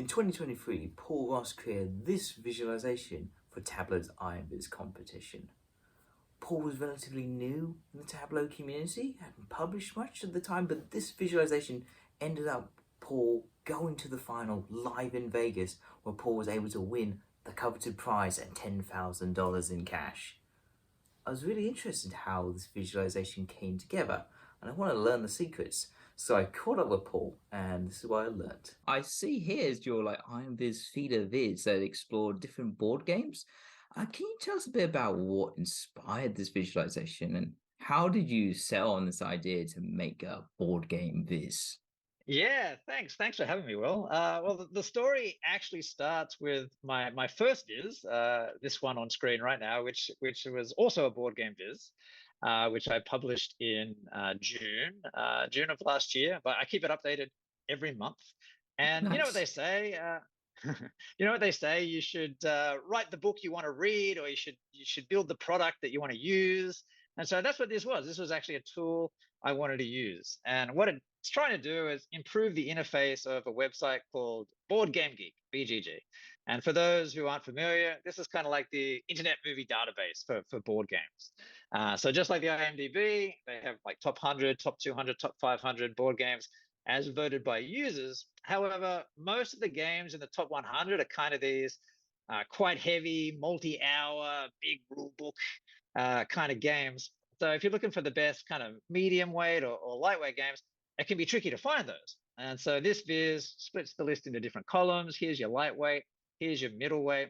In 2023, Paul Ross created this visualization for Tableau's Iron Viz competition. Paul was relatively new in the Tableau community, hadn't published much at the time, but this visualization ended up Paul going to the final live in Vegas, where Paul was able to win the coveted prize and $10,000 in cash. I was really interested in how this visualization came together, and I want to learn the secrets. So I caught up with Paul, and this is what I learned. I see here is your Iron Viz Viz that explore different board games. Can you tell us a bit about what inspired this visualization, and how did you sell on this idea to make a board game viz? Yeah, thanks. Thanks for having me, Will. The story actually starts with my first Viz, this one on screen right now, which was also a board game Viz, which I published in June of last year. But I keep it updated every month. And you know what they Nice. say? You know what they say? You should write the book you want to read, or you should build the product that you want to use. And so that's what this was. This was actually a tool I wanted to use. And what it's trying to do is improve the interface of a website called Board Game Geek, BGG. And for those who aren't familiar, this is kind of like the Internet Movie Database for board games. So just like the IMDb, they have like top 100, top 200, top 500 board games as voted by users. However, most of the games in the top 100 are kind of these quite heavy, multi-hour, big rule book kind of games. So if you're looking for the best kind of medium weight or lightweight games, it can be tricky to find those. And so this Viz splits the list into different columns. Here's your lightweight, here's your middleweight.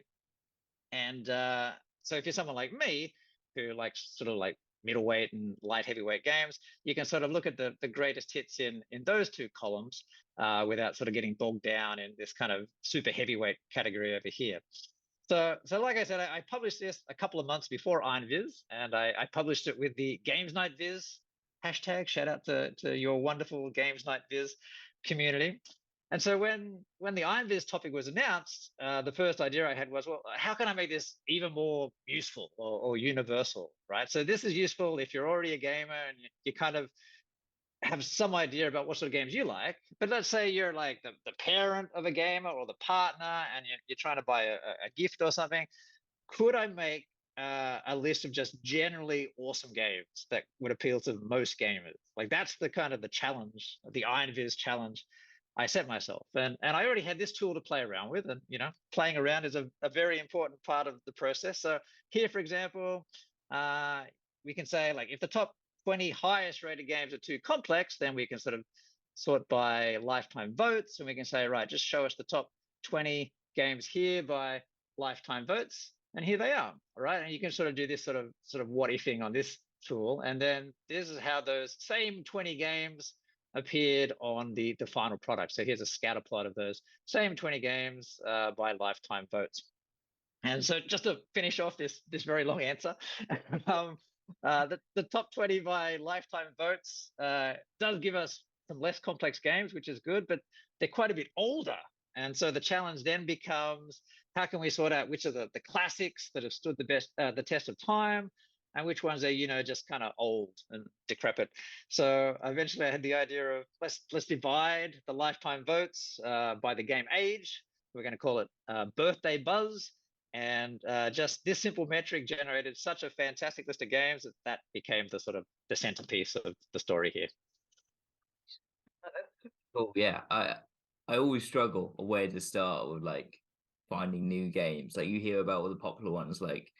And so if you're someone like me who likes sort of like middleweight and light heavyweight games, you can sort of look at the greatest hits in those two columns without sort of getting bogged down in this kind of super heavyweight category over here. So like I said, I published this a couple of months before Iron Viz, and I published it with the Games Night Viz hashtag. Shout out to your wonderful Games Night Viz community. And so when the Iron Viz topic was announced, the first idea I had was, well, how can I make this even more useful or universal, right? So this is useful if you're already a gamer and you kind of have some idea about what sort of games you like. But let's say you're like the parent of a gamer or the partner, and you're trying to buy a gift or something. Could I make a list of just generally awesome games that would appeal to most gamers? Like that's the kind of the challenge, the Iron Viz challenge I set myself. And I already had this tool to play around with, and playing around is a very important part of the process. So here, for example, we can say like if the top 20 highest rated games are too complex, then we can sort of sort by lifetime votes, and we can say, right, just show us the top 20 games here by lifetime votes, and here they are. All right, and you can sort of do this sort of what ifing on this tool, and then this is how those same 20 games appeared on the final product. So here's a scatter plot of those same 20 games by lifetime votes. And so just to finish off this very long answer, the top 20 by lifetime votes does give us some less complex games, which is good, but they're quite a bit older. And so the challenge then becomes, how can we sort out which are the classics that have stood the test of time, and which ones are just kind of old and decrepit. So eventually I had the idea of let's divide the lifetime votes by the game age. We're going to call it birthday buzz. And just this simple metric generated such a fantastic list of games that became the sort of the centerpiece of the story here. Oh yeah, I always struggle where to start with finding new games. Like you hear about all the popular ones, like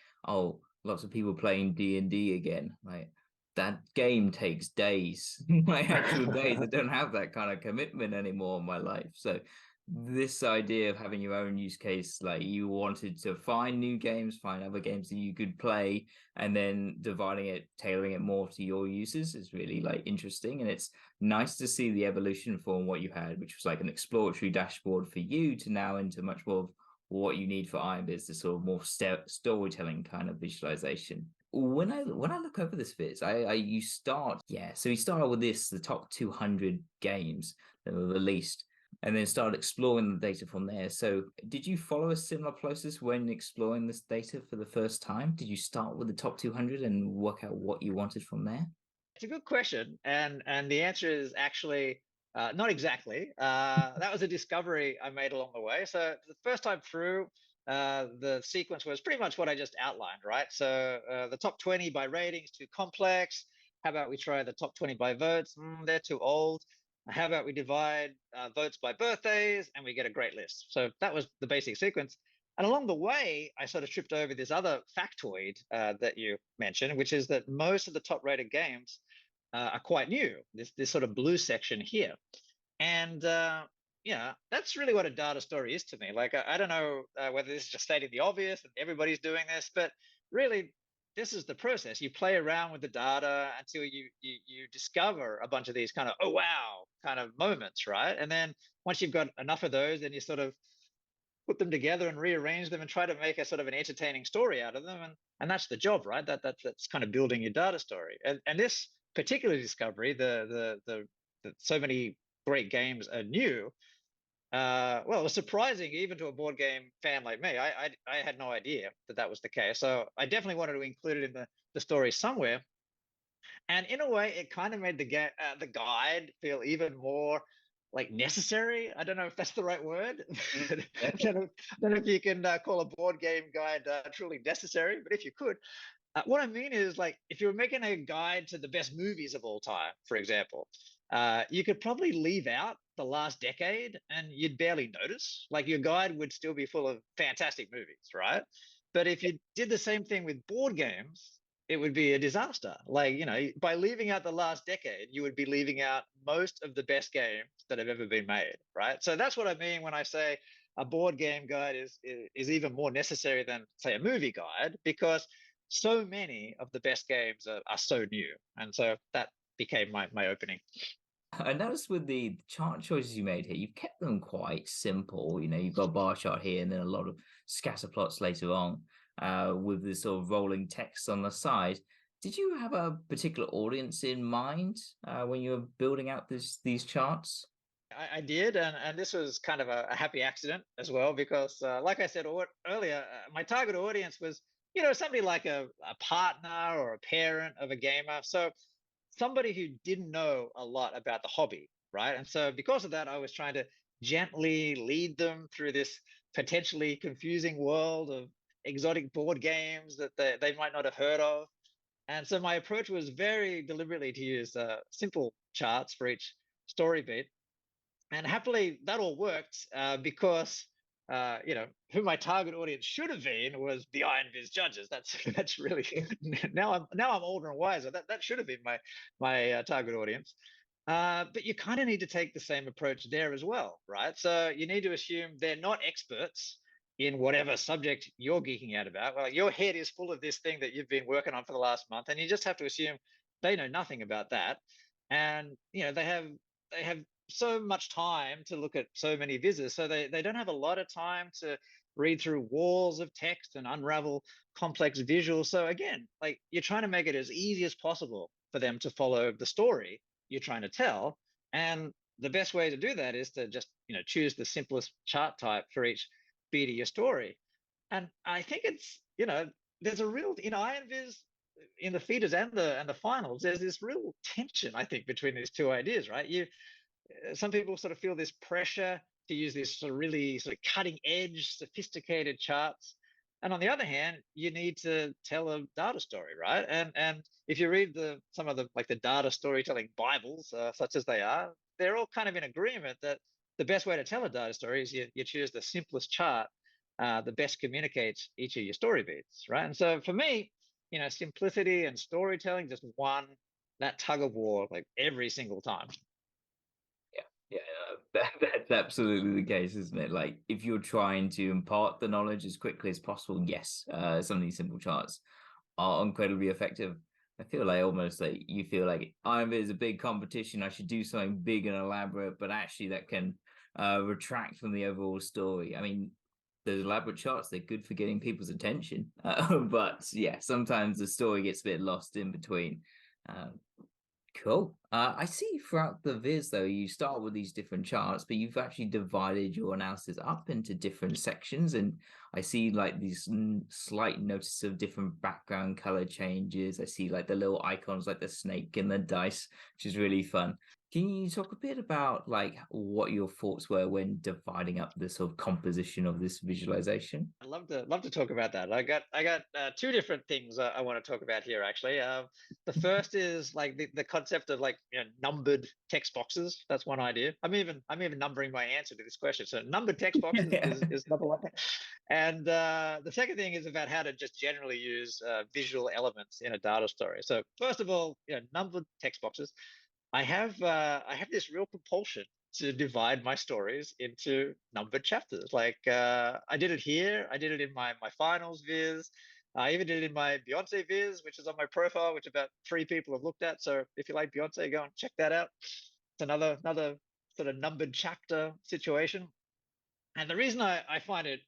lots of people playing D&D again. Like that game takes days, like actual days. I don't have that kind of commitment anymore in my life. So this idea of having your own use case, like you wanted to find new games, find other games that you could play, and then dividing it, tailoring it more to your uses is really interesting. And it's nice to see the evolution from what you had, which was like an exploratory dashboard for you, to now into much more of what you need for Iron Viz, the sort of more storytelling kind of visualization. When I look over this Viz, you start with the top 200 games that were released, and then start exploring the data from there. So did you follow a similar process when exploring this data for the first time? Did you start with the top 200 and work out what you wanted from there? It's a good question. And the answer is actually Not exactly. That was a discovery I made along the way. So the first time through, the sequence was pretty much what I just outlined, right? So the top 20 by ratings, too complex. How about we try the top 20 by votes? They're too old. How about we divide votes by birthdays and we get a great list? So that was the basic sequence. And along the way, I sort of tripped over this other factoid that you mentioned, which is that most of the top rated games are quite new. This sort of blue section here, and yeah, that's really what a data story is to me. Like I don't know whether this is just stating the obvious and everybody's doing this, but really, this is the process. You play around with the data until you discover a bunch of these kind of oh wow kind of moments, right? And then once you've got enough of those, then you sort of put them together and rearrange them and try to make a sort of an entertaining story out of them. And that's the job, right? That's kind of building your data story. And this particular discovery, the so many great games are new. Well, it was surprising even to a board game fan like me. I had no idea that that was the case. So I definitely wanted to include it in the story somewhere. And in a way, it kind of made the guide feel even more like necessary. I don't know if that's the right word. I don't know if you can call a board game guide truly necessary, but if you could, what I mean is like if you were making a guide to the best movies of all time, for example, you could probably leave out the last decade and you'd barely notice. Like your guide would still be full of fantastic movies, right? But if you did the same thing with board games, it would be a disaster. Like, you know, by leaving out the last decade, you would be leaving out most of the best games that have ever been made, right? So that's what I mean when I say a board game guide is even more necessary than, say, a movie guide, because so many of the best games are so new. And so that became my opening. I noticed with the chart choices you made here, you've kept them quite simple. You know, you've got a bar chart here and then a lot of scatter plots later on with this sort of rolling text on the side. Did you have a particular audience in mind when you were building out these charts? I did, and this was kind of a happy accident as well, because like I said earlier, my target audience was, you know, somebody like a partner or a parent of a gamer. So somebody who didn't know a lot about the hobby, right? And so because of that, I was trying to gently lead them through this potentially confusing world of exotic board games that they might not have heard of. And so my approach was very deliberately to use simple charts for each story beat. And happily, that all worked because you know, who my target audience should have been was the Iron Viz judges. That's really now I'm older and wiser. That should have been my target audience. But you kind of need to take the same approach there as well, right? So you need to assume they're not experts in whatever subject you're geeking out about. Well, your head is full of this thing that you've been working on for the last month, and you just have to assume they know nothing about that. And you know, they have so much time to look at so many visitors, so they don't have a lot of time to read through walls of text and unravel complex visuals. So again, like you're trying to make it as easy as possible for them to follow the story you're trying to tell. And the best way to do that is to just, you know, choose the simplest chart type for each beat of your story. And I think it's, you know, there's a real, in Iron Viz, in the feeders and the finals, there's this real tension, I think, between these two ideas, right? Some people sort of feel this pressure to use this sort of really sort of cutting edge, sophisticated charts. And on the other hand, you need to tell a data story, right? And if you read some of the like the data storytelling Bibles, such as they are, they're all kind of in agreement that the best way to tell a data story is you choose the simplest chart that best communicates each of your story beats, right? And so for me, you know, simplicity and storytelling just won that tug of war like every single time. Yeah, that's absolutely the case, isn't it? Like if you're trying to impart the knowledge as quickly as possible, yes, some of these simple charts are incredibly effective. I feel like almost like you feel like I'm is a big competition. I should do something big and elaborate, but actually that can retract from the overall story. I mean, those elaborate charts, they're good for getting people's attention, but yeah, sometimes the story gets a bit lost in between. Um, Cool. I see throughout the Viz, though, you start with these different charts, but you've actually divided your analysis up into different sections. And I see like these slight notices of different background color changes. I see like the little icons like the snake and the dice, which is really fun. Can you talk a bit about like what your thoughts were when dividing up the sort of composition of this visualization? I'd love to talk about that. I got two different things I want to talk about here actually. The first is like the concept of like numbered text boxes. That's one idea. I'm even numbering my answer to this question. So numbered text boxes Yeah. is number one thing. And the second thing is about how to just generally use visual elements in a data story. So first of all, numbered text boxes. I have this real compulsion to divide my stories into numbered chapters. Like I did it here, I did it in my finals viz. I even did it in my Beyonce viz, which is on my profile, which about 3 people have looked at. So if you like Beyonce, go and check that out. It's another sort of numbered chapter situation. And the reason I find it,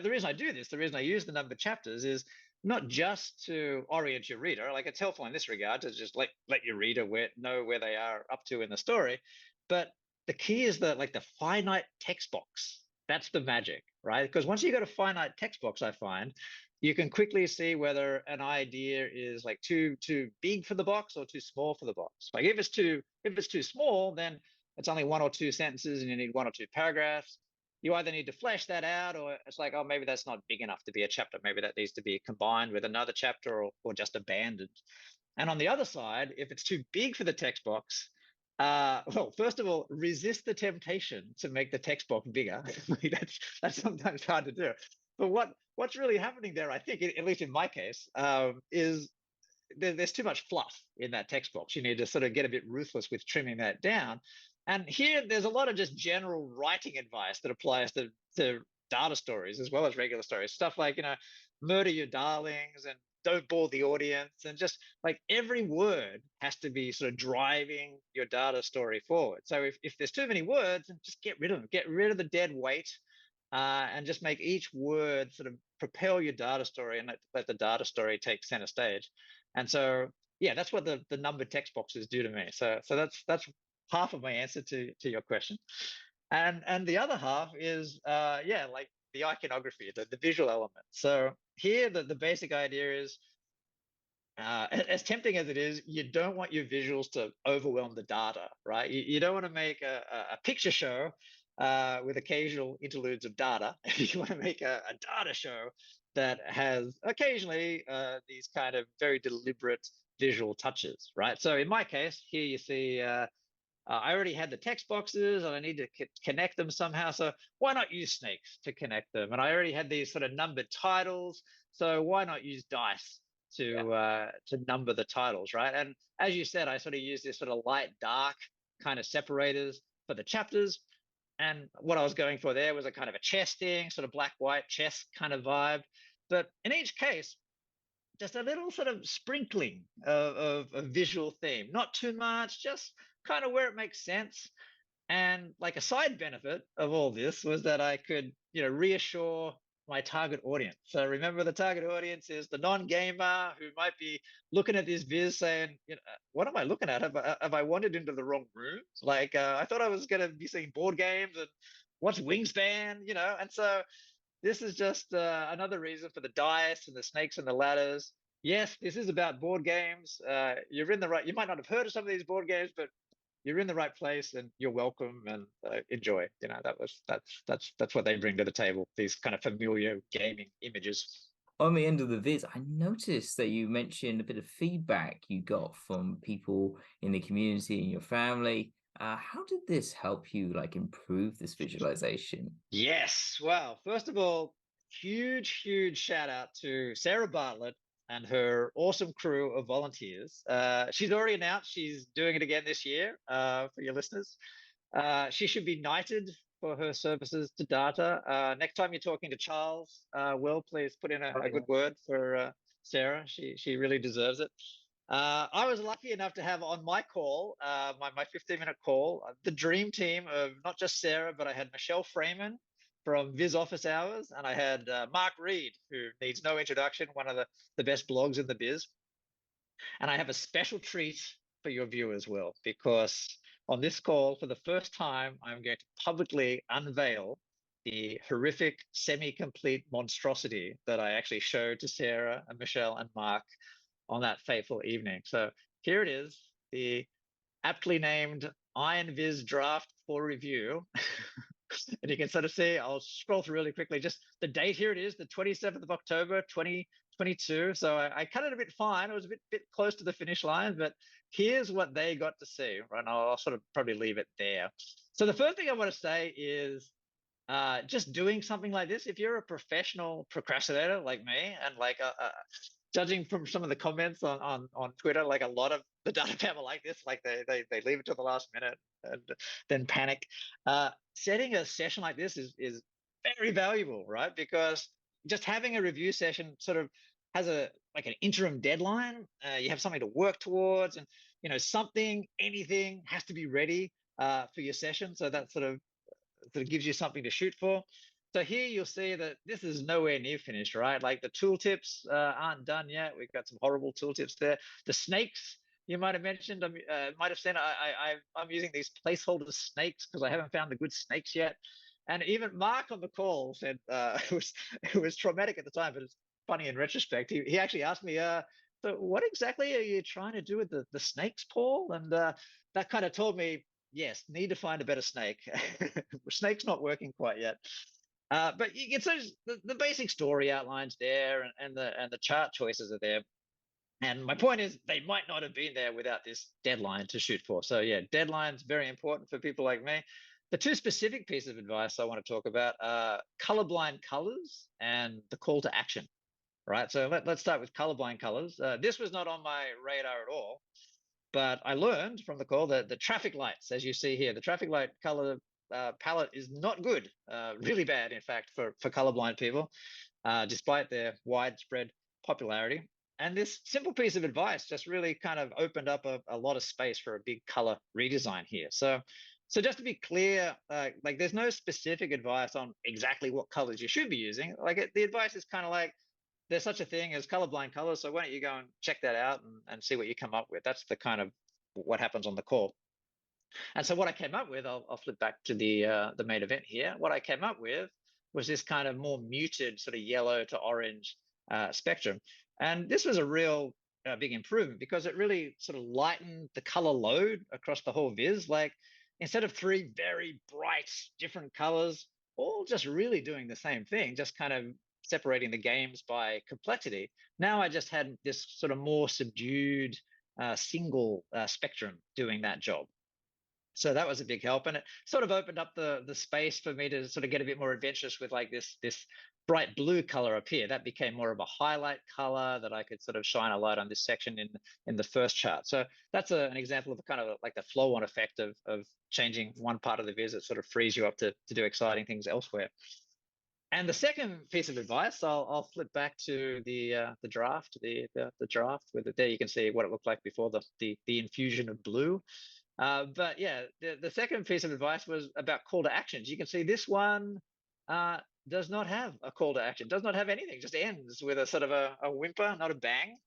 the reason I do this, the reason I use the numbered chapters is not just to orient your reader. Like it's helpful in this regard to just let your reader know where they are up to in the story. But the key is that like the finite text box. That's the magic, right? Because once you got a finite text box, I find you can quickly see whether an idea is like too big for the box or too small for the box. Like if it's too small, then it's only 1 or 2 sentences and you need 1 or 2 paragraphs. You either need to flesh that out, or it's like, oh, maybe that's not big enough to be a chapter. Maybe that needs to be combined with another chapter, or just abandoned. And on the other side, if it's too big for the text box, well, first of all, resist the temptation to make the text box bigger. That's sometimes hard to do. But what's really happening there, I think, at least in my case, is there's too much fluff in that text box. You need to sort of get a bit ruthless with trimming that down. And here, there's a lot of just general writing advice that applies to data stories as well as regular stories. Stuff like, murder your darlings and don't bore the audience. And just like every word has to be sort of driving your data story forward. So if there's too many words, just get rid of them, get rid of the dead weight, and just make each word sort of propel your data story and let the data story take center stage. And so, yeah, that's what the numbered text boxes do to me. So that's half of my answer to your question. And the other half is like the iconography, the visual element. So here the basic idea is, as tempting as it is, you don't want your visuals to overwhelm the data, right? You don't want to make a picture show with occasional interludes of data. You want to make a data show that has occasionally these kind of very deliberate visual touches, right? So in my case, here you see I already had the text boxes and I need to connect them somehow. So why not use snakes to connect them? And I already had these sort of numbered titles. So why not use dice to number the titles, right? And as you said, I sort of use this sort of light, dark kind of separators for the chapters. And what I was going for there was a kind of a chess thing, sort of black, white chess kind of vibe. But in each case, just a little sort of sprinkling of a visual theme, not too much, just kind of where it makes sense. And like a side benefit of all this was that I could, reassure my target audience. So remember, the target audience is the non-gamer who might be looking at this viz saying, what am I looking at? Have I wandered into the wrong room? Like, I thought I was going to be seeing board games and what's Wingspan, And so this is just another reason for the dice and the snakes and the ladders. Yes, this is about board games. You're in the right. You might not have heard of some of these board games, but you're in the right place, and you're welcome, and enjoy. That's what they bring to the table. These kind of familiar gaming images. On the end of the viz, I noticed that you mentioned a bit of feedback you got from people in the community and your family. How did this help you like improve this visualization? Yes. Well, first of all, huge shout out to Sarah Bartlett and her awesome crew of volunteers. She's already announced she's doing it again this year, for your listeners. She should be knighted for her services to data. Next time you're talking to Charles, Will, please put in a good word for Sarah. She really deserves it. I was lucky enough to have on my call, my 15-minute call, the dream team of not just Sarah, but I had Michelle Freeman from Viz Office Hours, and I had Mark Reed, who needs no introduction, one of the best blogs in the biz. And I have a special treat for your viewers, Will, because on this call, for the first time, I'm going to publicly unveil the horrific, semi-complete monstrosity that I actually showed to Sarah and Michelle and Mark on that fateful evening. So here it is, the aptly named Iron Viz draft for review. And you can sort of see, I'll scroll through really quickly, just the date here it is, the 27th of October, 2022. So I cut it a bit fine. It was a bit close to the finish line, but here's what they got to see, right? And I'll sort of probably leave it there. So the first thing I want to say is just doing something like this, if you're a professional procrastinator like me, and like judging from some of the comments on Twitter, like a lot of the data people like this, like they leave it to the last minute and then panic. Setting a session like this is very valuable, right? Because just having a review session sort of has a like an interim deadline. You have something to work towards, and something, anything has to be ready for your session. So that sort of gives you something to shoot for. So here you'll see that this is nowhere near finished, right? Like the tooltips aren't done yet. We've got some horrible tooltips there. The snakes you might have mentioned, might have said I'm using these placeholder snakes because I haven't found the good snakes yet. And even Mark on the call said it was traumatic at the time, but it's funny in retrospect. He actually asked me, so what exactly are you trying to do with the snakes, Paul? And that kind of told me, yes, need to find a better snake. Snake's not working quite yet. But you can see the basic story outlines there, and the chart choices are there. And my point is, they might not have been there without this deadline to shoot for. So yeah, deadline's very important for people like me. The two specific pieces of advice I want to talk about are colorblind colors and the call to action. Right. So let's start with colorblind colors. This was not on my radar at all. But I learned from the call that the traffic lights, as you see here, the traffic light color palette is not good, really bad, in fact, for colorblind people, despite their widespread popularity. And this simple piece of advice just really kind of opened up a lot of space for a big color redesign here. So just to be clear, like there's no specific advice on exactly what colors you should be using. Like the advice is kind of like, there's such a thing as colorblind colors, so why don't you go and check that out and see what you come up with. That's the kind of what happens on the call. And so what I came up with, I'll flip back to the main event here. What I came up with was this kind of more muted sort of yellow to orange spectrum. And this was a real big improvement because it really sort of lightened the color load across the whole viz. Like instead of three very bright different colors, all just really doing the same thing, just kind of separating the games by complexity. Now I just had this sort of more subdued single spectrum doing that job. So that was a big help, and it sort of opened up the space for me to sort of get a bit more adventurous with like this bright blue color up here. That became more of a highlight color that I could sort of shine a light on this section in the first chart. So that's an example of kind of like the flow-on effect of changing one part of the viz. It sort of frees you up to do exciting things elsewhere. And the second piece of advice, I'll flip back to the draft, the draft with it there. You can see what it looked like before the infusion of blue. But yeah, the second piece of advice was about call to actions. You can see this one does not have a call to action, does not have anything, just ends with a sort of a whimper, not a bang.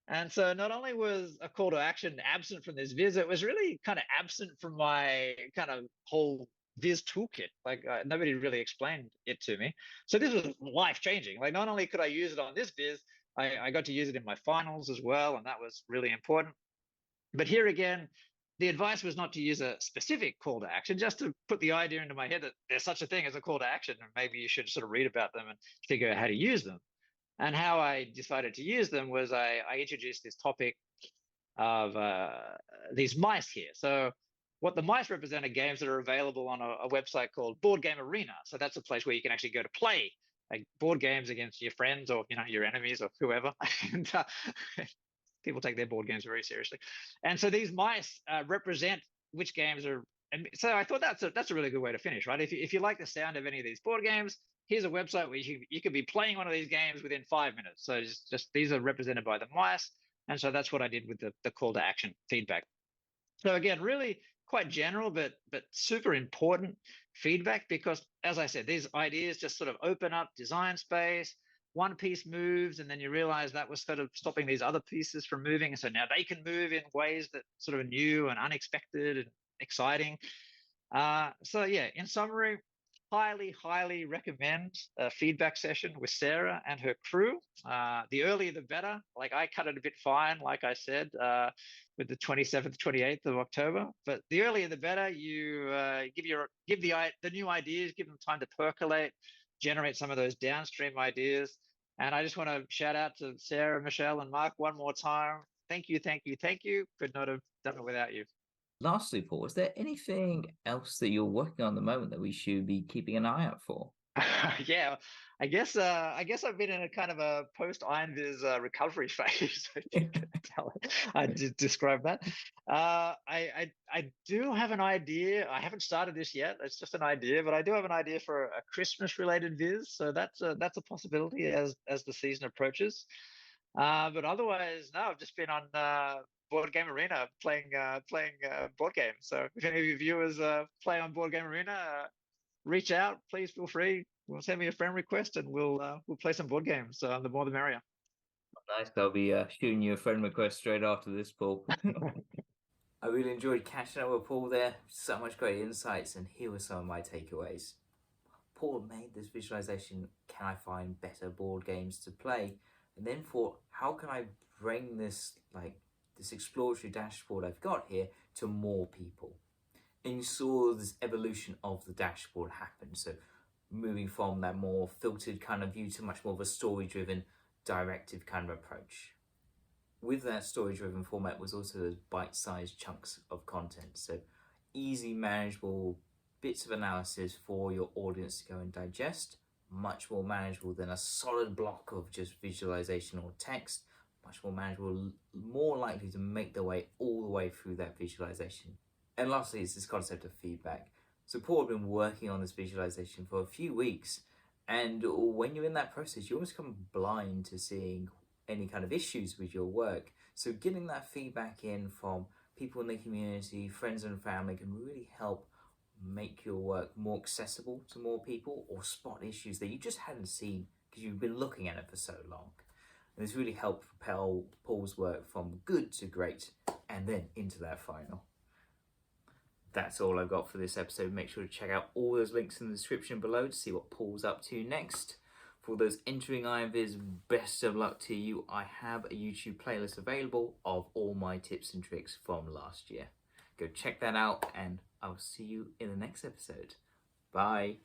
And so not only was a call to action absent from this viz, it was really kind of absent from my kind of whole Viz toolkit. Like nobody really explained it to me. So this was life changing. Like not only could I use it on this viz, I got to use it in my finals as well. And that was really important. But here again, the advice was not to use a specific call to action, just to put the idea into my head that there's such a thing as a call to action, and maybe you should sort of read about them and figure out how to use them. And how I decided to use them was I introduced this topic of these mice here. So what the mice represent are games that are available on a website called Board Game Arena. So that's a place where you can actually go to play like board games against your friends or your enemies or whoever. And people take their board games very seriously. And so these mice represent which games are. And so I thought that's a really good way to finish, right? If you like the sound of any of these board games, here's a website where you could be playing one of these games within 5 minutes. So just these are represented by the mice. And so that's what I did with the call to action feedback. So again, really quite general, but super important feedback, because as I said, these ideas just sort of open up design space. One piece moves, and then you realize that was sort of stopping these other pieces from moving. And so now they can move in ways that sort of new and unexpected and exciting. So yeah, in summary, highly recommend a feedback session with Sarah and her crew. The earlier the better. Like I cut it a bit fine, like I said. with the 27th, 28th of October. But the earlier the better. You give the new ideas, give them time to percolate, generate some of those downstream ideas. And I just want to shout out to Sarah, Michelle, and Mark one more time. Thank you, thank you, thank you. Could not have done it without you. Lastly, Paul, is there anything else that you're working on at the moment that we should be keeping an eye out for? Yeah, I guess I've been in a kind of a post Iron Viz recovery phase. I did describe that. I do have an idea. I haven't started this yet. It's just an idea, but I do have an idea for a Christmas related Viz. So that's a possibility as the season approaches. But otherwise, no, I've just been on Board Game Arena playing board games. So if any of you viewers play on Board Game Arena, reach out, please feel free. We'll send me a friend request and we'll play some board games. The more the merrier. Nice. I'll be shooting you a friend request straight after this, Paul. I really enjoyed catching up with Paul there. So much great insights, and here were some of my takeaways. Paul made this visualization, can I find better board games to play? And then thought, how can I bring this exploratory dashboard I've got here to more people? And you saw this evolution of the dashboard happen. So moving from that more filtered kind of view to much more of a story-driven, directive kind of approach. With that story-driven format was also those bite-sized chunks of content. So easy, manageable bits of analysis for your audience to go and digest, much more manageable than a solid block of just visualization or text, much more manageable, more likely to make their way all the way through that visualization. And lastly, is this concept of feedback. So Paul had been working on this visualization for a few weeks, and when you're in that process, you almost come blind to seeing any kind of issues with your work. So getting that feedback in from people in the community, friends and family, can really help make your work more accessible to more people, or spot issues that you just hadn't seen because you've been looking at it for so long. And this really helped propel Paul's work from good to great and then into that final. That's all I've got for this episode. Make sure to check out all those links in the description below to see what Paul's up to next. For those entering Iron Viz, best of luck to you. I have a YouTube playlist available of all my tips and tricks from last year. Go check that out, and I'll see you in the next episode. Bye.